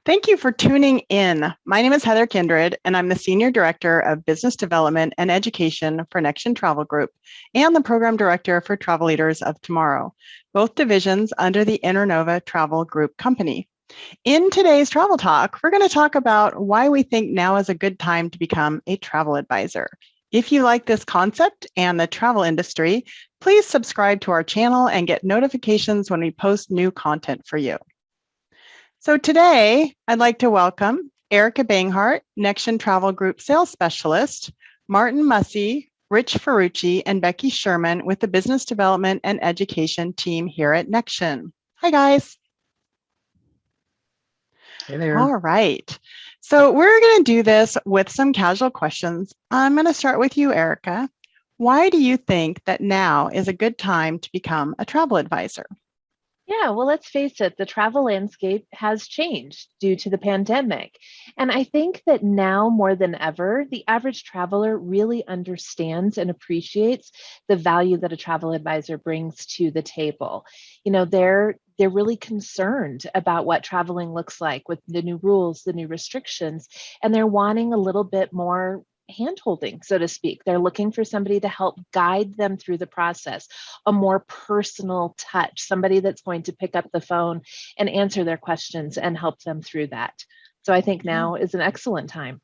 Thank you for tuning in. My name is Heather Kindred, and I'm the Senior Director of Business Development and Education for NextGen Travel Group and the Program Director for Travel Leaders of Tomorrow, both divisions under the Internova Travel Group company. In today's Travel Talk, we're going to talk about why we think now is a good time to become a travel advisor. If you like this concept and the travel industry, please subscribe to our channel and get notifications when we post new content for you. So today, I'd like to welcome Erica Banghart, NextGen Travel Group Sales Specialist, Martin Mussey, Rich Ferrucci, and Becky Sherman with the Business Development and Education team here at NextGen. Hi, guys. Hey there. All right. So we're going to do this with some casual questions. I'm going to start with you, Erica. Why do you think that now is a good time to become a travel advisor? Yeah, well, let's face it, the travel landscape has changed due to the pandemic. And I think that now more than ever, the average traveler really understands and appreciates the value that a travel advisor brings to the table. You know, they're really concerned about what traveling looks like with the new rules, the new restrictions, and they're wanting a little bit more hand-holding, so to speak. They're looking for somebody to help guide them through the process, a more personal touch, somebody that's going to pick up the phone and answer their questions and help them through that. So I think now is an excellent time.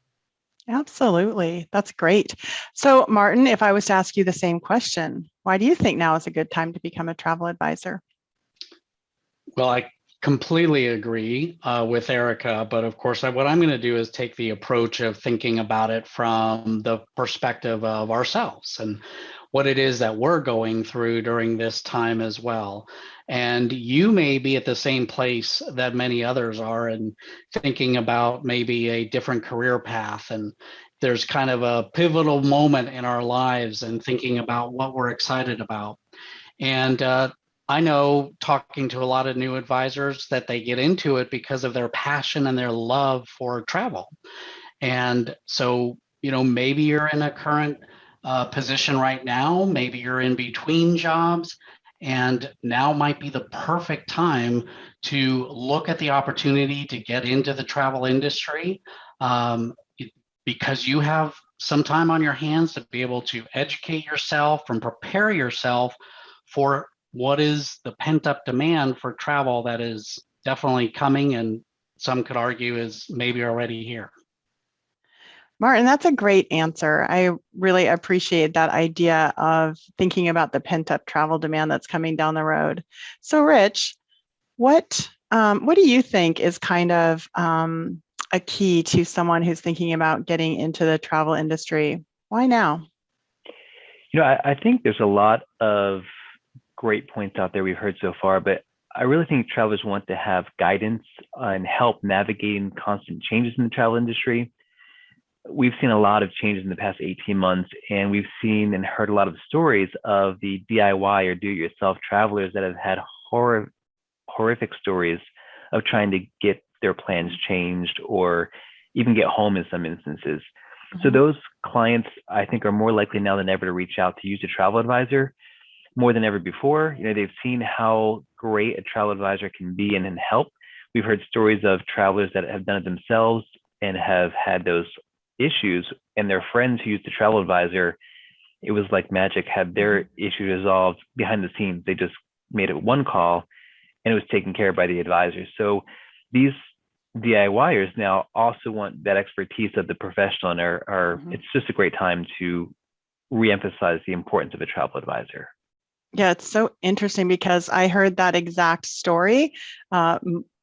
Absolutely. That's great. So, Martin, if I was to ask you the same question, why do you think now is a good time to become a travel advisor? Well, I completely agree with Erica, but of course, what I'm going to do is take the approach of thinking about it from the perspective of ourselves and what it is that we're going through during this time as well. And you may be at the same place that many others are and thinking about maybe a different career path. And there's kind of a pivotal moment in our lives and thinking about what we're excited about. And I know talking to a lot of new advisors that they get into it because of their passion and their love for travel. And so, maybe you're in a current position right now, maybe you're in between jobs, and now might be the perfect time to look at the opportunity to get into the travel industry because you have some time on your hands to be able to educate yourself and prepare yourself for what is the pent-up demand for travel that is definitely coming, and some could argue is maybe already here. Martin, that's a great answer. I really appreciate that idea of thinking about the pent-up travel demand that's coming down the road. So, Rich, what do you think is kind of a key to someone who's thinking about getting into the travel industry? Why now? I think there's a lot of great points out there we've heard so far, but I really think travelers want to have guidance and help navigating constant changes in the travel industry. We've seen a lot of changes in the past 18 months, and we've seen and heard a lot of stories of the DIY or do-it-yourself travelers that have had horrific stories of trying to get their plans changed or even get home in some instances. So those clients, I think, are more likely now than ever to reach out to use a travel advisor more than ever before. They've seen how great a travel advisor can be and help. We've heard stories of travelers that have done it themselves and have had those issues, and their friends who used a travel advisor, it was like magic, had their issue resolved behind the scenes. They just made it one call and it was taken care of by the advisor. So these DIYers now also want that expertise of the professional, and it's just a great time to reemphasize the importance of a travel advisor. Yeah, it's so interesting because I heard that exact story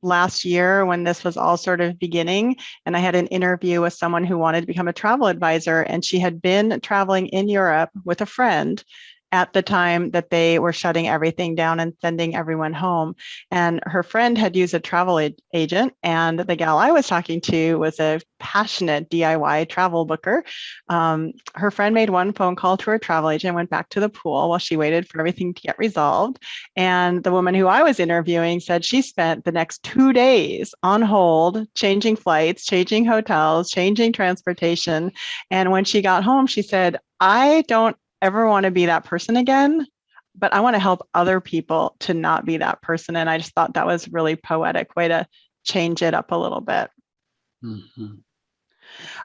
last year when this was all sort of beginning. And I had an interview with someone who wanted to become a travel advisor, and she had been traveling in Europe with a friend at the time that they were shutting everything down and sending everyone home. And her friend had used a travel agent, and the gal I was talking to was a passionate DIY travel booker. Her friend made one phone call to her travel agent, went back to the pool while she waited for everything to get resolved. And the woman who I was interviewing said she spent the next 2 days on hold, changing flights, changing hotels, changing transportation. And when she got home, she said, I don't ever want to be that person again, but I want to help other people to not be that person. And I just thought that was really poetic way to change it up a little bit. Mhm.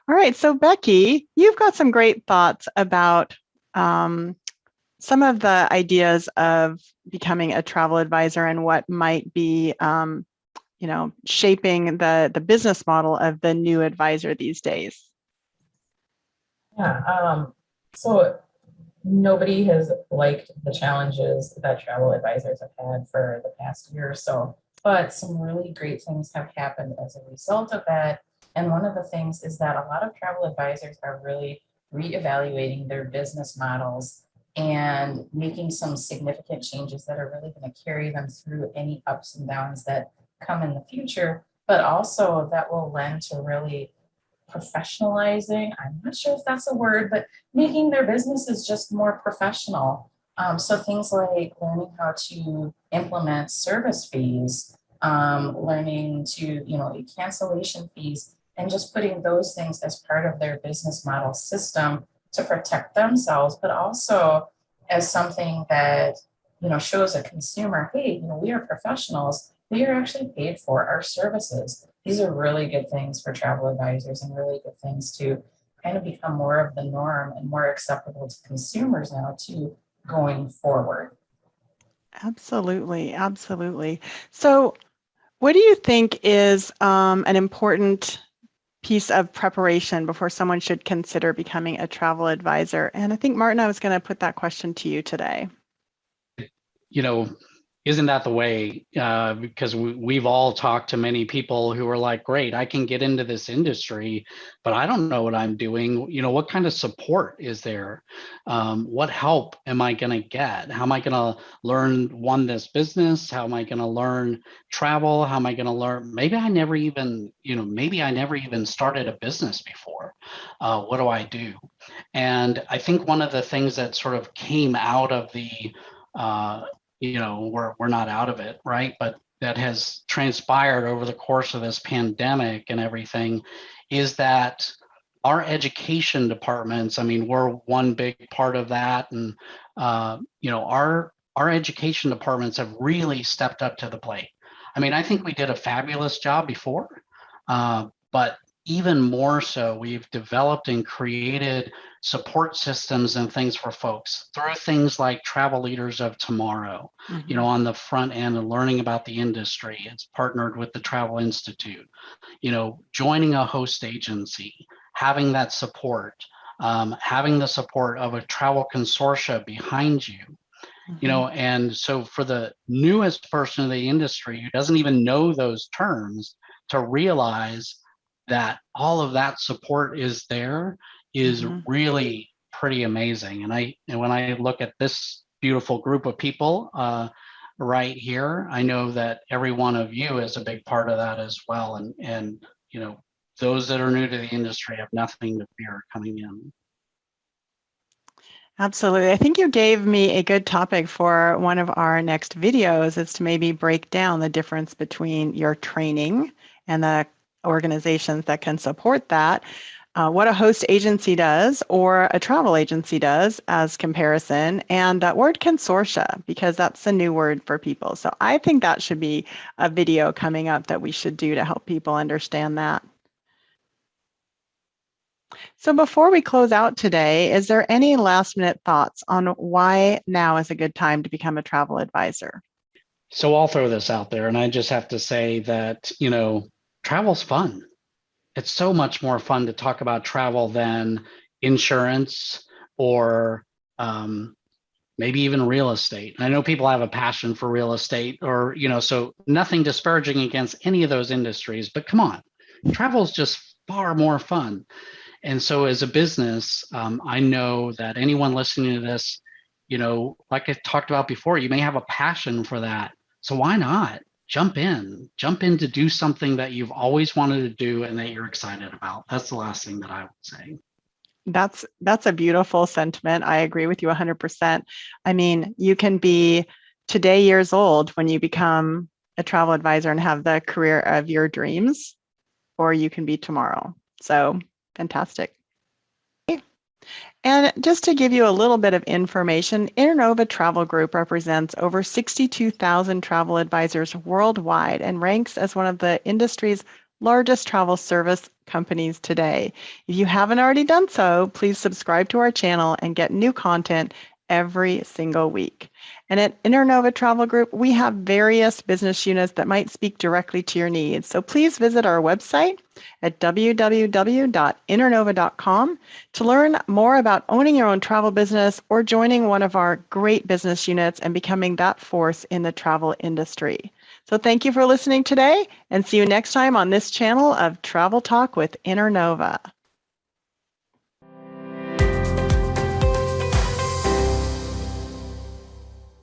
All right, so Becky, you've got some great thoughts about some of the ideas of becoming a travel advisor and what might be, shaping the business model of the new advisor these days. Yeah, so nobody has liked the challenges that travel advisors have had for the past year or so, but some really great things have happened as a result of that. And one of the things is that a lot of travel advisors are really reevaluating their business models and making some significant changes that are really going to carry them through any ups and downs that come in the future, but also that will lend to really professionalizing. I'm not sure if that's a word, but making their businesses just more professional. So things like learning how to implement service fees, learning to, cancellation fees, and just putting those things as part of their business model system to protect themselves, but also as something that, shows a consumer, hey, we are professionals. We are actually paid for our services. These are really good things for travel advisors and really good things to kind of become more of the norm and more acceptable to consumers now too going forward. Absolutely, absolutely. So what do you think is an important piece of preparation before someone should consider becoming a travel advisor? And I think, Martin, I was going to put that question to you today. Isn't that the way? Because we've all talked to many people who are like, great, I can get into this industry, but I don't know what I'm doing. What kind of support is there? What help am I going to get? How am I going to learn this business? How am I going to learn travel? How am I going to learn? Maybe I never even started a business before. What do I do? And I think one of the things that sort of came out of the we're not out of it, right? But that has transpired over the course of this pandemic and everything is that our education departments, we're one big part of that. And, our education departments have really stepped up to the plate. I think we did a fabulous job before, but even more so, we've developed and created support systems and things for folks through things like Travel Leaders of Tomorrow, on the front end and learning about the industry. It's partnered with the Travel Institute, joining a host agency, having that support, having the support of a travel consortia behind you. And so for the newest person in the industry who doesn't even know those terms, to realize that all of that support is there is really pretty amazing. And when I look at this beautiful group of people right here, I know that every one of you is a big part of that as well. And those that are new to the industry have nothing to fear coming in. Absolutely. I think you gave me a good topic for one of our next videos, is to maybe break down the difference between your training and the organizations that can support that, what a host agency does or a travel agency does as comparison, and that word consortia, because that's a new word for people. So I think that should be a video coming up that we should do to help people understand that. So before we close out today, is there any last minute thoughts on why now is a good time to become a travel advisor? So I'll throw this out there, and I just have to say that, travel's fun. It's so much more fun to talk about travel than insurance or maybe even real estate. I know people have a passion for real estate or, so nothing disparaging against any of those industries, but come on, travel is just far more fun. And so as a business, I know that anyone listening to this, like I talked about before, you may have a passion for that. So why not jump in to do something that you've always wanted to do and that you're excited about? That's the last thing that I would say. That's a beautiful sentiment. I agree with you 100%. You can be today years old when you become a travel advisor and have the career of your dreams, or you can be tomorrow. So fantastic. And just to give you a little bit of information, Internova Travel Group represents over 62,000 travel advisors worldwide and ranks as one of the industry's largest travel service companies today. If you haven't already done so, please subscribe to our channel and get new content every single week. And at Internova Travel Group, we have various business units that might speak directly to your needs. So please visit our website at www.internova.com to learn more about owning your own travel business or joining one of our great business units and becoming that force in the travel industry. So thank you for listening today, and see you next time on this channel of Travel Talk with Internova.